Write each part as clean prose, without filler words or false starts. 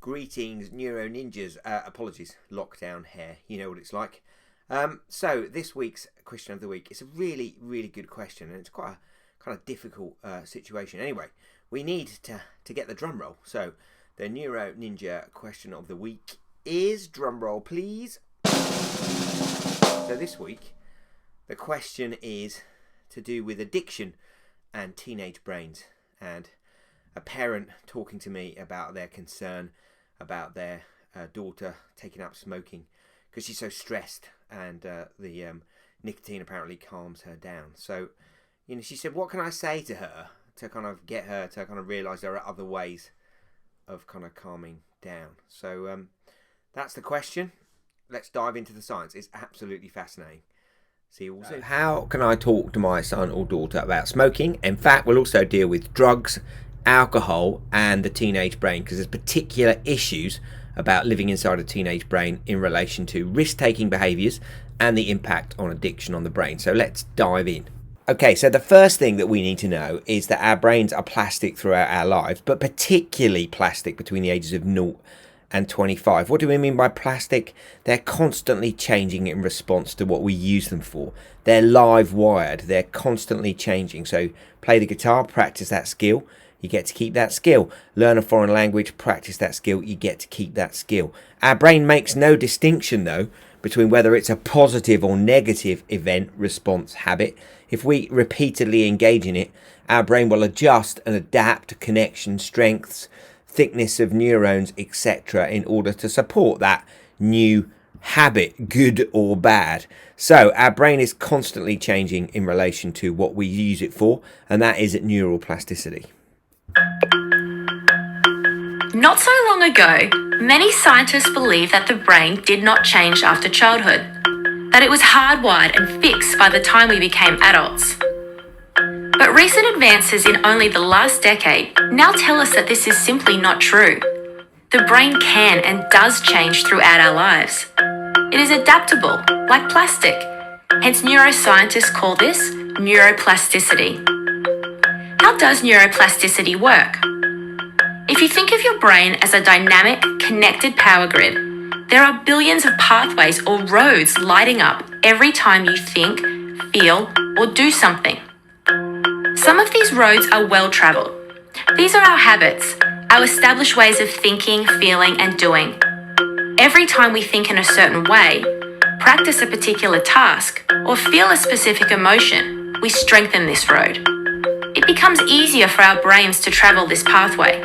Greetings, Neuro Ninjas. Apologies, lockdown hair. You know what it's like. So this week's question of the week is a really, really good question, and it's quite a kind of difficult situation. Anyway, we need to get the drum roll. So the Neuro Ninja question of the week is, drum roll please. So this week, the question is to do with addiction and teenage brains, and a parent talking to me about their concern about their daughter taking up smoking because she's so stressed, and the nicotine apparently calms her down. So, she said, what can I say to her to kind of get her to kind of realise there are other ways of kind of calming down? So that's the question. Let's dive into the science. It's absolutely fascinating. See you all soon. How can I talk to my son or daughter about smoking? In fact, we'll also deal with drugs, alcohol, and the teenage brain, because there's particular issues about living inside a teenage brain in relation to risk-taking behaviours and the impact on addiction on the brain. So let's dive in. Okay, so the first thing that we need to know is that our brains are plastic throughout our lives, but particularly plastic between the ages of 0 and 25. What do we mean by plastic? They're constantly changing in response to what we use them for. They're live wired. They're constantly changing. So play the guitar, practice that skill, you get to keep that skill. Learn a foreign language, practice that skill, you get to keep that skill. Our brain makes no distinction though between whether it's a positive or negative event, response, habit. If we repeatedly engage in it, our brain will adjust and adapt to connection strengths, thickness of neurons, etc., in order to support that new habit, good or bad. So our brain is constantly changing in relation to what we use it for, and that is neural plasticity. Not so long ago, many scientists believed that the brain did not change after childhood, that it was hardwired and fixed by the time we became adults. But recent advances in only the last decade now tell us that this is simply not true. The brain can and does change throughout our lives. It is adaptable, like plastic. Hence, neuroscientists call this neuroplasticity. How does neuroplasticity work? If you think of your brain as a dynamic, connected power grid, there are billions of pathways or roads lighting up every time you think, feel, or do something. Some of these roads are well-travelled. These are our habits, our established ways of thinking, feeling, and doing. Every time we think in a certain way, practice a particular task, or feel a specific emotion, we strengthen this road. It becomes easier for our brains to travel this pathway.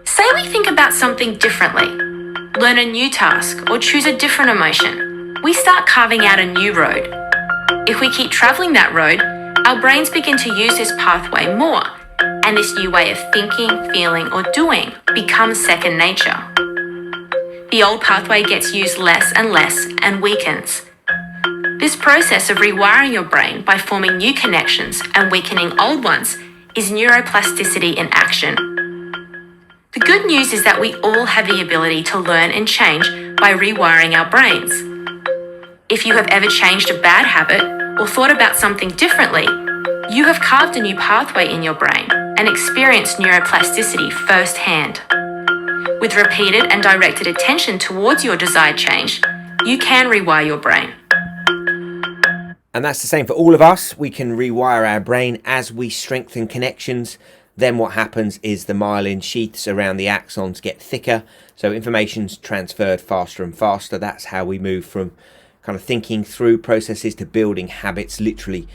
Say we think about something differently, learn a new task, or choose a different emotion. We start carving out a new road. If we keep travelling that road, our brains begin to use this pathway more, and this new way of thinking, feeling, or doing becomes second nature. The old pathway gets used less and weakens. This process of rewiring your brain by forming new connections and weakening old ones is neuroplasticity in action. The good news is that we all have the ability to learn and change by rewiring our brains. If you have ever changed a bad habit or thought about something differently, you have carved a new pathway in your brain and experienced neuroplasticity firsthand. With repeated and directed attention towards your desired change, you can rewire your brain. And that's the same for all of us. We can rewire our brain as we strengthen connections. Then what happens is the myelin sheaths around the axons get thicker, so information's transferred faster and faster. That's how we move from kind of thinking through processes to building habits, literally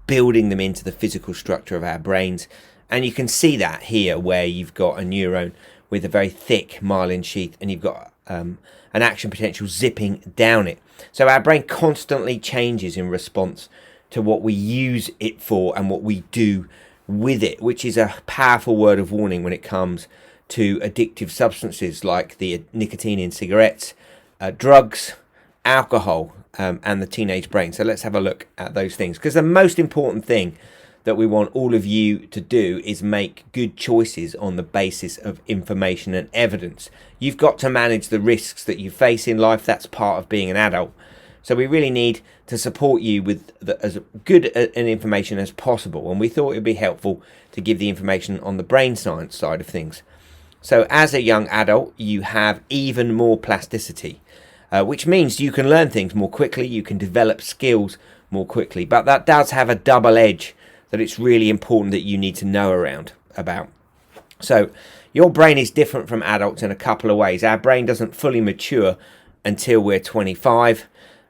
building them into the physical structure of our brains. And you can see that here where you've got a neuron with a very thick myelin sheath, and you've got an action potential zipping down it. So our brain constantly changes in response to what we use it for and what we do with it, which is a powerful word of warning when it comes to addictive substances like the nicotine in cigarettes, drugs, alcohol, and the teenage brain. So let's have a look at those things, because the most important thing that we want all of you to do is make good choices on the basis of information and evidence. You've got to manage the risks that you face in life. That's part of being an adult. So we really need to support you with as good an information as possible. And we thought it would be helpful to give the information on the brain science side of things. So as a young adult, you have even more plasticity, which means you can learn things more quickly, you can develop skills more quickly. But that does have a double edge that it's really important that you need to know about. So your brain is different from adults in a couple of ways. Our brain doesn't fully mature until we're 25.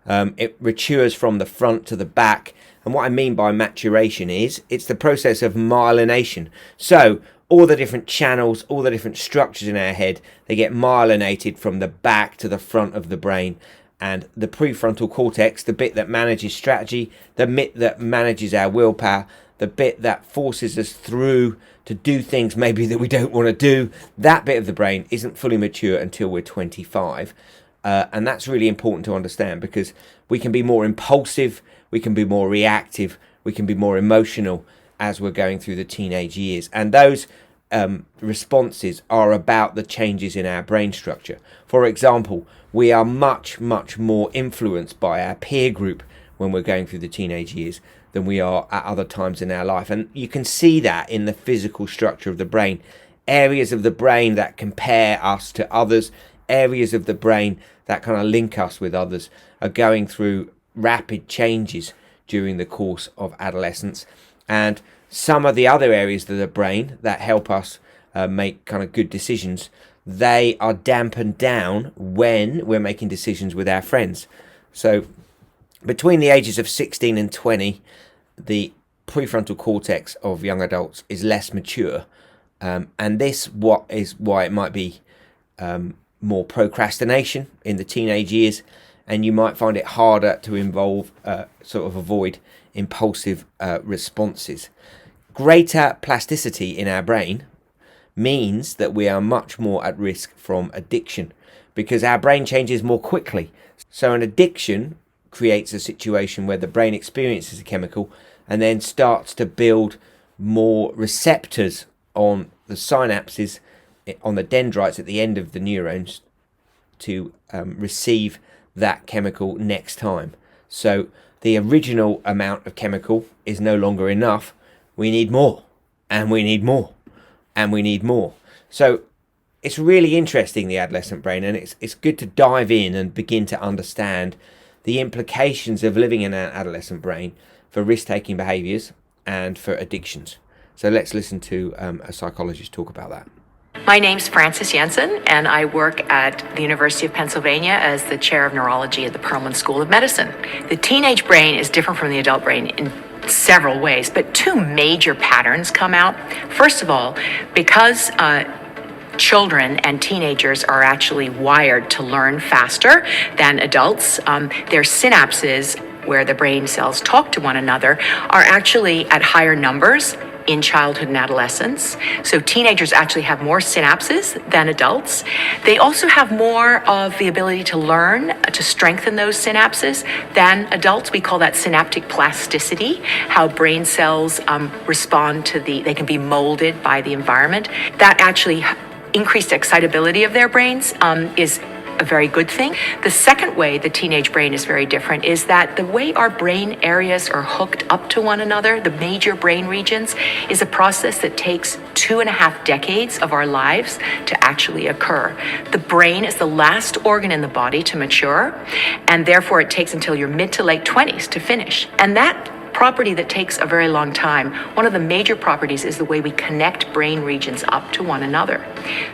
It matures from the front to the back. And what I mean by maturation is it's the process of myelination. So all the different channels, all the different structures in our head, they get myelinated from the back to the front of the brain. And the prefrontal cortex, the bit that manages strategy, the bit that manages our willpower, the bit that forces us through to do things maybe that we don't want to do, that bit of the brain isn't fully mature until we're 25. And that's really important to understand, because we can be more impulsive, we can be more reactive, we can be more emotional as we're going through the teenage years. And those responses are about the changes in our brain structure. For example, we are much, much more influenced by our peer group when we're going through the teenage years than we are at other times in our life. And you can see that in the physical structure of the brain. Areas of the brain that compare us to others, areas of the brain that kind of link us with others, are going through rapid changes during the course of adolescence. And some of the other areas of the brain that help us make kind of good decisions, they are dampened down when we're making decisions with our friends. So between the ages of 16 and 20, the prefrontal cortex of young adults is less mature. And this is why it might be more procrastination in the teenage years, and you might find it harder to avoid impulsive responses. Greater plasticity in our brain means that we are much more at risk from addiction, because our brain changes more quickly. So an addiction creates a situation where the brain experiences a chemical and then starts to build more receptors on the synapses, on the dendrites at the end of the neurons, to receive that chemical next time. So the original amount of chemical is no longer enough. We need more, and we need more, and we need more. So it's really interesting, the adolescent brain, and it's good to dive in and begin to understand the implications of living in an adolescent brain for risk-taking behaviours and for addictions. So let's listen to a psychologist talk about that. My name's Frances Jensen, and I work at the University of Pennsylvania as the chair of neurology at the Perelman School of Medicine. The teenage brain is different from the adult brain in several ways, but two major patterns come out. First of all, because children and teenagers are actually wired to learn faster than adults, their synapses, where the brain cells talk to one another, are actually at higher numbers in childhood and adolescence. So teenagers actually have more synapses than adults. They also have more of the ability to learn, to strengthen those synapses than adults. We call that synaptic plasticity, how brain cells respond to they can be molded by the environment. That actually increased excitability of their brains is a very good thing. The second way the teenage brain is very different is that the way our brain areas are hooked up to one another, the major brain regions, is a process that takes 2.5 decades of our lives to actually occur. The brain is the last organ in the body to mature, and therefore it takes until your mid to late 20s to finish. And that property that takes a very long time, one of the major properties is the way we connect brain regions up to one another.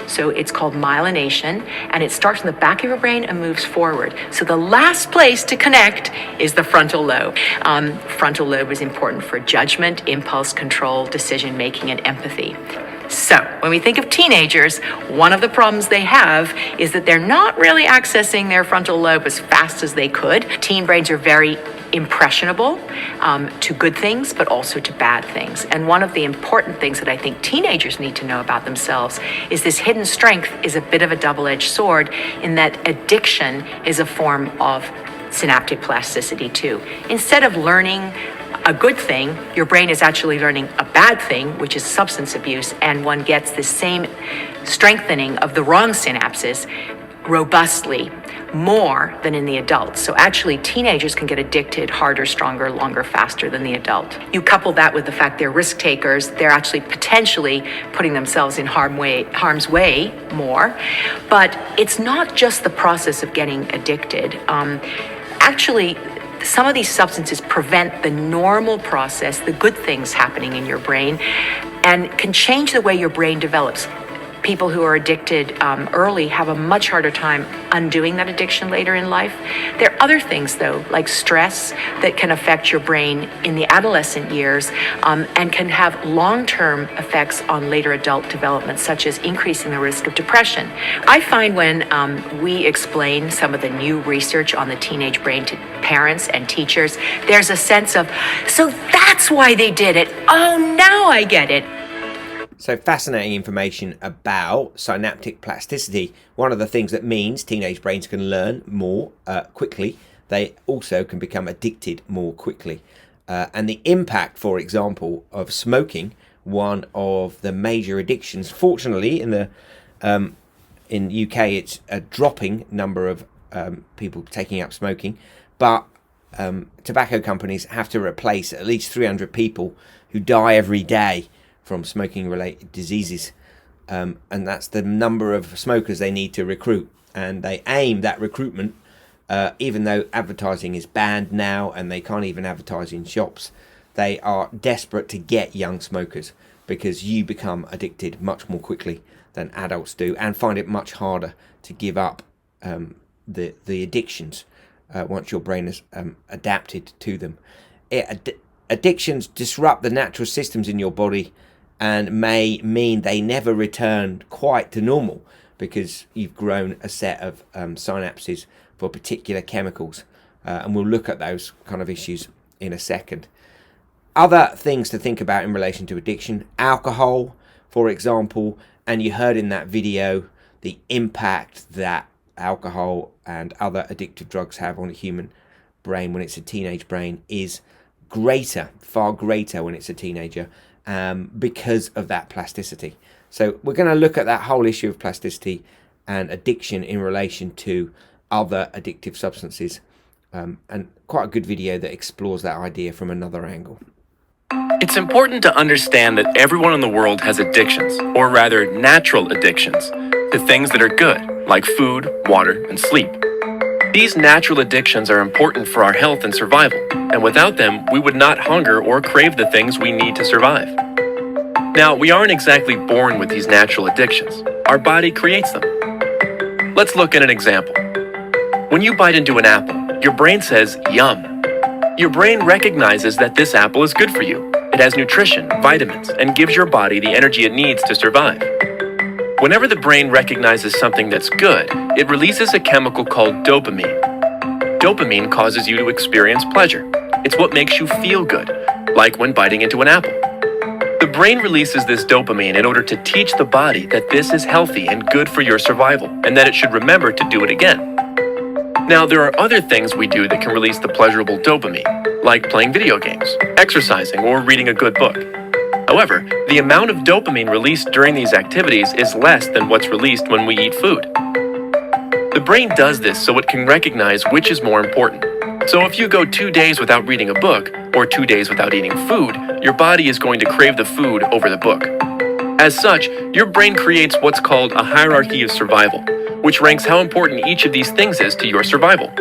So it's called myelination, and it starts in the back of your brain and moves forward. So the last place to connect is the frontal lobe. Frontal lobe is important for judgment, impulse control, decision making, and empathy. So when we think of teenagers, one of the problems they have is that they're not really accessing their frontal lobe as fast as they could. Teen brains are very impressionable to good things, but also to bad things. And one of the important things that I think teenagers need to know about themselves is this hidden strength is a bit of a double-edged sword, in that addiction is a form of synaptic plasticity too. Instead of learning a good thing, your brain is actually learning a bad thing, which is substance abuse, and one gets the same strengthening of the wrong synapses robustly more than in the adults. So actually, teenagers can get addicted harder, stronger, longer, faster than the adult. You couple that with the fact they're risk takers, they're actually potentially putting themselves in harm's way more. But it's not just the process of getting addicted. Actually, some of these substances prevent the normal process, the good things happening in your brain, and can change the way your brain develops. People who are addicted early have a much harder time undoing that addiction later in life. There are other things, though, like stress, that can affect your brain in the adolescent years and can have long-term effects on later adult development, such as increasing the risk of depression. I find when we explain some of the new research on the teenage brain to parents and teachers, there's a sense of, so that's why they did it. Oh, now I get it. So fascinating information about synaptic plasticity. One of the things that means teenage brains can learn more quickly. They also can become addicted more quickly. And the impact, for example, of smoking, one of the major addictions. Fortunately, in the UK, it's a dropping number of people taking up smoking. But tobacco companies have to replace at least 300 people who die every day from smoking-related diseases, and that's the number of smokers they need to recruit. And they aim that recruitment, even though advertising is banned now and they can't even advertise in shops, they are desperate to get young smokers, because you become addicted much more quickly than adults do and find it much harder to give up the addictions once your brain has adapted to them. Addictions disrupt the natural systems in your body and may mean they never return quite to normal, because you've grown a set of synapses for particular chemicals. And we'll look at those kind of issues in a second. Other things to think about in relation to addiction: alcohol, for example. And you heard in that video the impact that alcohol and other addictive drugs have on a human brain when it's a teenage brain is greater, far greater when it's a teenager, because of that plasticity. So we're going to look at that whole issue of plasticity and addiction in relation to other addictive substances, and quite a good video that explores that idea from another angle. It's important to understand that everyone in the world has addictions, or rather natural addictions, to things that are good, like food, water, and sleep. These natural addictions are important for our health and survival, and without them, we would not hunger or crave the things we need to survive. Now, we aren't exactly born with these natural addictions. Our body creates them. Let's look at an example. When you bite into an apple, your brain says, "Yum." Your brain recognizes that this apple is good for you. It has nutrition, vitamins, and gives your body the energy it needs to survive. Whenever the brain recognizes something that's good, it releases a chemical called dopamine. Dopamine causes you to experience pleasure. It's what makes you feel good, like when biting into an apple. The brain releases this dopamine in order to teach the body that this is healthy and good for your survival, and that it should remember to do it again. Now, there are other things we do that can release the pleasurable dopamine, like playing video games, exercising, or reading a good book. However, the amount of dopamine released during these activities is less than what's released when we eat food. The brain does this so it can recognize which is more important. So if you go 2 days without reading a book, or 2 days without eating food, your body is going to crave the food over the book. As such, your brain creates what's called a hierarchy of survival, which ranks how important each of these things is to your survival.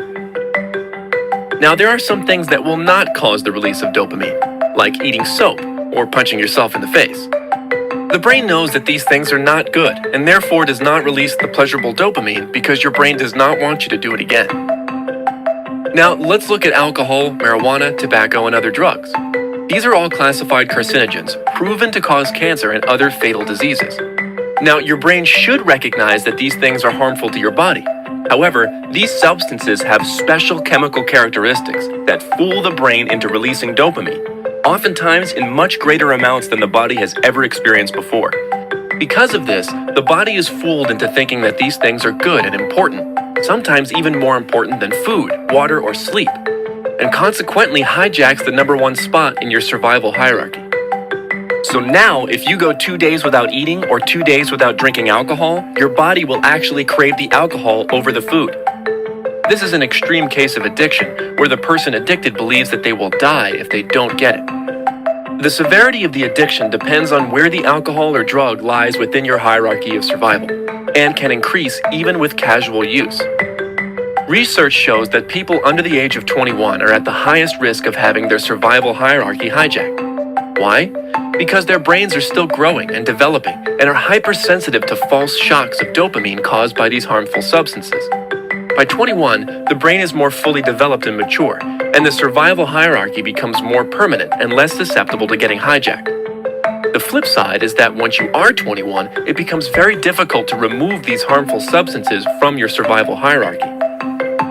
Now, there are some things that will not cause the release of dopamine, like eating soap or punching yourself in the face. The brain knows that these things are not good, and therefore does not release the pleasurable dopamine because your brain does not want you to do it again. Now, let's look at alcohol, marijuana, tobacco, and other drugs. These are all classified carcinogens, proven to cause cancer and other fatal diseases. Now, your brain should recognize that these things are harmful to your body. However, these substances have special chemical characteristics that fool the brain into releasing dopamine, oftentimes in much greater amounts than the body has ever experienced before. Because of this, the body is fooled into thinking that these things are good and important, sometimes even more important than food, water, or sleep, and consequently hijacks the #1 spot in your survival hierarchy. So now, if you go 2 days without eating or 2 days without drinking alcohol, your body will actually crave the alcohol over the food. This is an extreme case of addiction, where the person addicted believes that they will die if they don't get it. The severity of the addiction depends on where the alcohol or drug lies within your hierarchy of survival, and can increase even with casual use. Research shows that people under the age of 21 are at the highest risk of having their survival hierarchy hijacked. Why? Because their brains are still growing and developing and are hypersensitive to false shocks of dopamine caused by these harmful substances. By 21, the brain is more fully developed and mature, and the survival hierarchy becomes more permanent and less susceptible to getting hijacked. The flip side is that once you are 21, it becomes very difficult to remove these harmful substances from your survival hierarchy.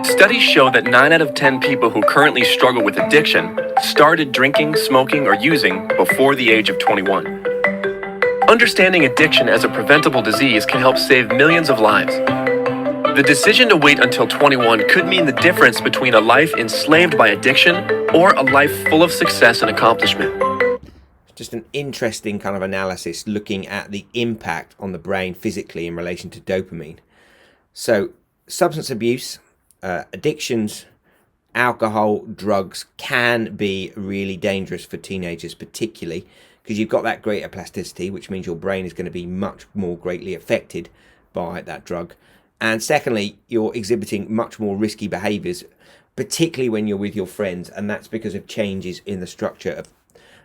Studies show that 9 out of 10 people who currently struggle with addiction started drinking, smoking, or using before the age of 21. Understanding addiction as a preventable disease can help save millions of lives. The decision to wait until 21 could mean the difference between a life enslaved by addiction or a life full of success and accomplishment. Just an interesting kind of analysis looking at the impact on the brain physically in relation to dopamine. So, substance abuse, addictions, alcohol, drugs can be really dangerous for teenagers, particularly because you've got that greater plasticity, which means your brain is going to be much more greatly affected by that drug. And secondly, you're exhibiting much more risky behaviours, particularly when you're with your friends, and that's because of changes in the structure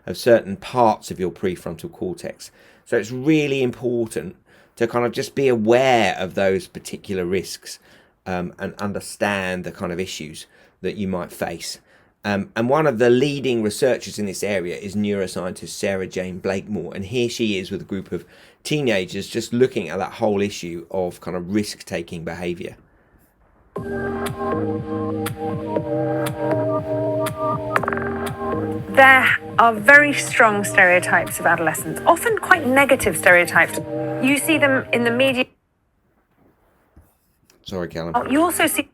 of certain parts of your prefrontal cortex. So it's really important to kind of just be aware of those particular risks and understand the kind of issues that you might face. And one of the leading researchers in this area is neuroscientist Sarah Jane Blakemore, and here she is with a group of teenagers just looking at that whole issue of kind of risk-taking behaviour. There are very strong stereotypes of adolescents, often quite negative stereotypes. You see them in the media. Sorry, Callum. You also see.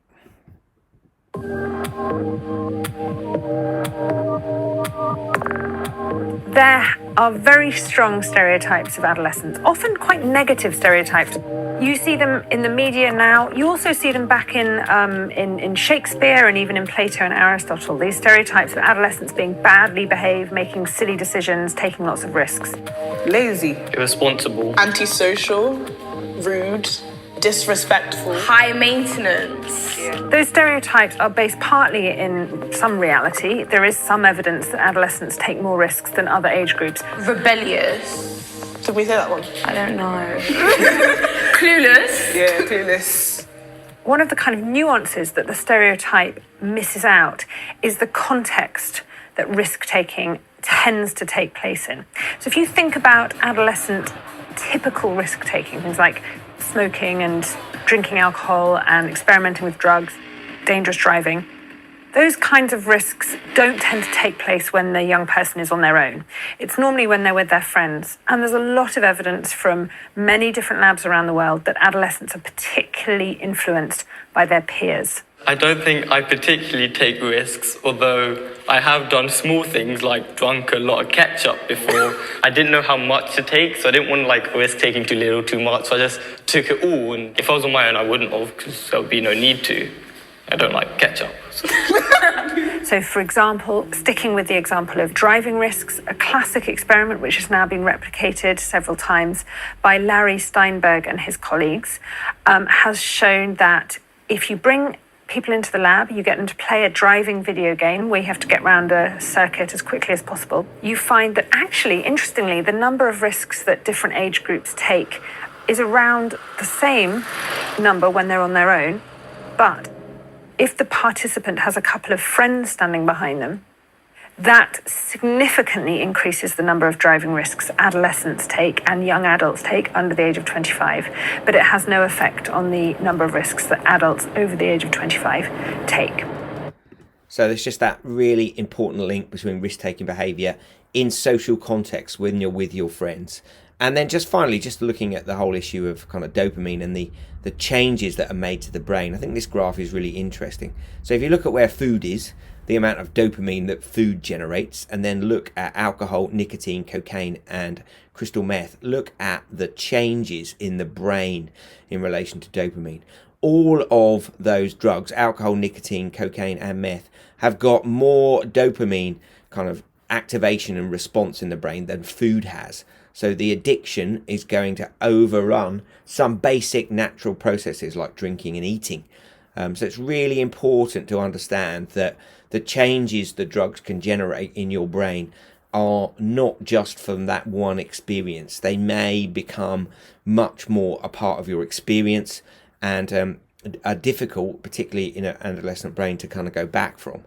There are very strong stereotypes of adolescents, often quite negative stereotypes. You see them in the media now. You also see them back in Shakespeare and even in Plato and Aristotle. These stereotypes of adolescents being badly behaved, making silly decisions, taking lots of risks. Lazy, irresponsible, antisocial, rude, disrespectful, high maintenance. Those stereotypes are based partly in some reality. There is some evidence that adolescents take more risks than other age groups. Rebellious. Did we say that one? I don't know. Clueless. Yeah, clueless. One of the kind of nuances that the stereotype misses out is the context that risk-taking tends to take place in. So if you think about adolescent typical risk-taking, things like smoking and drinking alcohol and experimenting with drugs, dangerous driving, those kinds of risks don't tend to take place when the young person is on their own. It's normally when they're with their friends. And there's a lot of evidence from many different labs around the world that adolescents are particularly influenced by their peers. I don't think I particularly take risks, although I have done small things like drunk a lot of ketchup before. I didn't know how much to take, so I didn't want to risk taking too little, too much, so I just took it all. And if I was on my own, I wouldn't have, because there would be no need to. I don't like ketchup. So, for example, sticking with the example of driving risks, a classic experiment which has now been replicated several times by Larry Steinberg and his colleagues has shown that if you bring people into the lab, you get them to play a driving video game where you have to get around a circuit as quickly as possible. You find that actually, interestingly, the number of risks that different age groups take is around the same number when they're on their own. But if the participant has a couple of friends standing behind them, that significantly increases the number of driving risks adolescents take and young adults take under the age of 25, but it has no effect on the number of risks that adults over the age of 25 take. So there's just that really important link between risk-taking behaviour in social context when you're with your friends. And then just finally, just looking at the whole issue of kind of dopamine and the changes that are made to the brain, I think this graph is really interesting. So if you look at where food is, the amount of dopamine that food generates, and then look at alcohol, nicotine, cocaine, and crystal meth. Look at the changes in the brain in relation to dopamine. All of those drugs, alcohol, nicotine, cocaine, and meth, have got more dopamine kind of activation and response in the brain than food has. So the addiction is going to overrun some basic natural processes like drinking and eating. So it's really important to understand that the changes the drugs can generate in your brain are not just from that one experience. They may become much more a part of your experience and are difficult, particularly in an adolescent brain, to kind of go back from.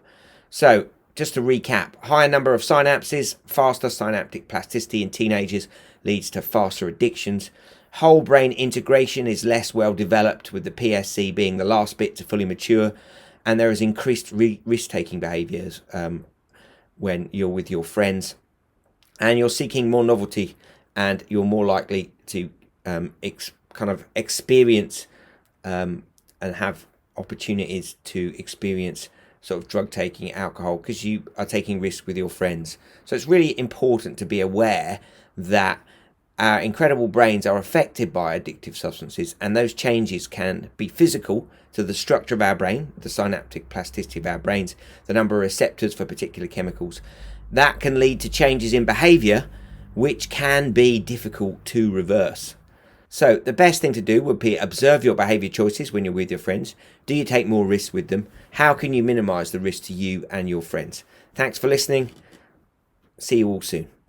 So just to recap, higher number of synapses, faster synaptic plasticity in teenagers leads to faster addictions. Whole brain integration is less well developed, with the PSC being the last bit to fully mature, and there is increased risk-taking behaviours when you're with your friends, and you're seeking more novelty, and you're more likely to kind of experience and have opportunities to experience sort of drug taking, alcohol, because you are taking risks with your friends. So it's really important to be aware that our incredible brains are affected by addictive substances, and those changes can be physical to the structure of our brain, the synaptic plasticity of our brains, the number of receptors for particular chemicals. That can lead to changes in behavior, which can be difficult to reverse. So the best thing to do would be observe your behavior choices when you're with your friends. Do you take more risks with them? How can you minimize the risk to you and your friends? Thanks for listening. See you all soon.